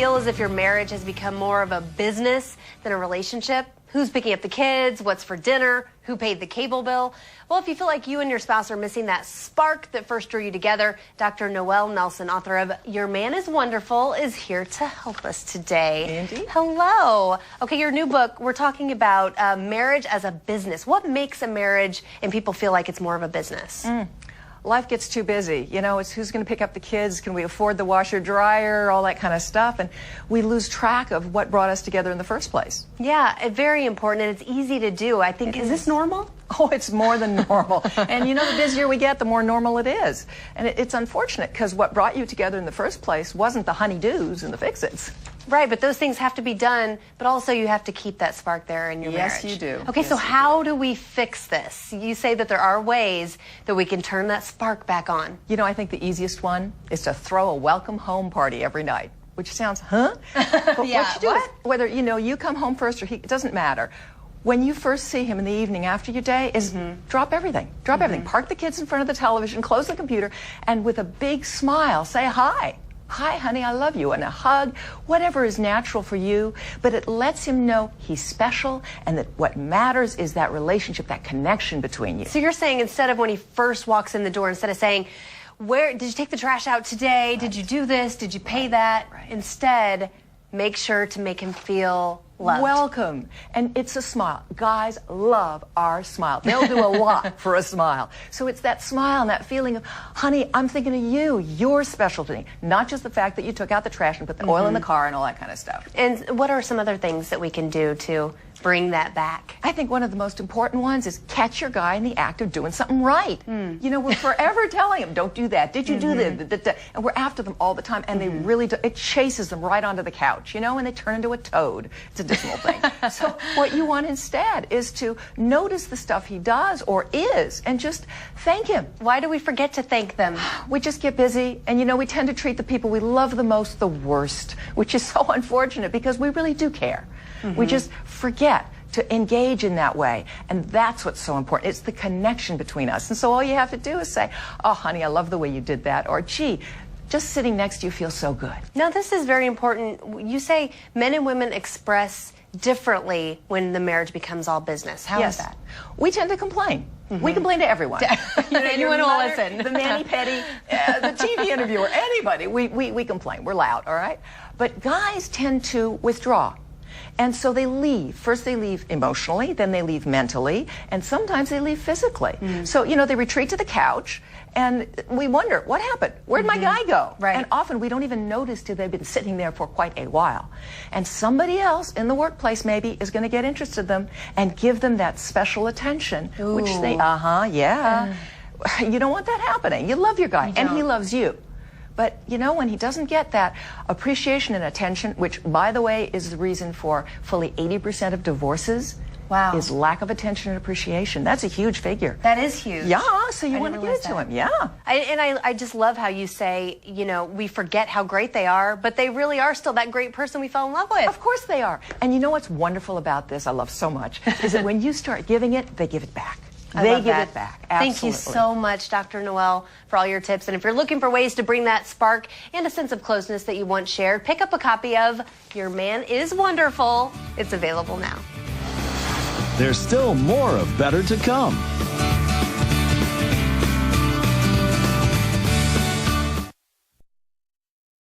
feel as if your marriage has become more of a business than a relationship? Who's picking up the kids? What's for dinner? Who paid the cable bill? Well, if you feel like you and your spouse are missing that spark that first drew you together, Dr. Noelle Nelson, author of Your Man is Wonderful, is here to help us today. Andy? Hello. Okay, your new book, we're talking about marriage as a business. What makes a marriage and people feel like it's more of a business? Life gets too busy. You know, it's who's going to pick up the kids, can we afford the washer, dryer, all that kind of stuff, and we lose track of what brought us together in the first place. Yeah, very important, and it's easy to do. I think, is this normal? Oh, it's more than normal. And you know, the busier we get, the more normal it is. And it's unfortunate because what brought you together in the first place wasn't the honey-dos and the fix-its. Right, but those things have to be done, but also you have to keep that spark there in your marriage. Yes, you do. Okay, yes, so how do we fix this? You say that there are ways that we can turn that spark back on. You know, I think the easiest one is to throw a welcome home party every night, which sounds, huh? But Yeah, what you do is, whether, you know, you come home first or he, it doesn't matter. When you first see him in the evening after your day is drop everything. Drop everything. Park the kids in front of the television, close the computer, and with a big smile, say hi. Hi, honey, I love you, and a hug, whatever is natural for you, but it lets him know he's special and that what matters is that relationship, that connection between you. So you're saying instead of when he first walks in the door, instead of saying, where did you take the trash out today? Right. Did you do this? Did you pay that? Right. Instead, make sure to make him feel loved. Welcome. And it's a smile. Guys love our smile. They'll do a lot for a smile. So it's that smile and that feeling of, honey, I'm thinking of you. You're special to me. Not just the fact that you took out the trash and put the oil in the car and all that kind of stuff. And what are some other things that we can do to bring that back? I think one of the most important ones is catch your guy in the act of doing something right. You know, we're forever telling him, don't do that. Did you do that? And we're after them all the time, and they really do. It chases them right onto the couch, you know, and they turn into a toad. It's a dismal thing. So what you want instead is to notice the stuff he does or is and just thank him. Why do we forget to thank them? We just get busy, and you know, we tend to treat the people we love the most the worst, which is so unfortunate because we really do care. We just forget to engage in that way, and that's what's so important. It's the connection between us, and so all you have to do is say, oh honey, I love the way you did that, or gee, just sitting next to you feels so good. Now this is very important. You say men and women express differently when the marriage becomes all business. How is that? We tend to complain. We complain to everyone. You know, anyone will listen. The mani-pedi, the TV interviewer, anybody. We complain. We're loud, all right? But guys tend to withdraw. And so they leave. First they leave emotionally, then they leave mentally, and sometimes they leave physically. So, you know, they retreat to the couch, and we wonder, what happened? Where'd my guy go? Right. And often we don't even notice till they've been sitting there for quite a while. And somebody else in the workplace maybe is going to get interested in them and give them that special attention, which they, you don't want that happening. You love your guy, and he loves you. But, you know, when he doesn't get that appreciation and attention, which, by the way, is the reason for fully 80% of divorces, is lack of attention and appreciation. That's a huge figure. That is huge. Yeah, so you want to give it to him. Yeah. I just love how you say, you know, we forget how great they are, but they really are still that great person we fell in love with. Of course they are. And you know what's wonderful about this, I love so much, is that when you start giving it, they give it back. They give it back. Absolutely. Thank you so much, Dr. Noelle, for all your tips. And if you're looking for ways to bring that spark and a sense of closeness that you once shared, pick up a copy of Your Man is Wonderful. It's available now. There's still more of Better to come.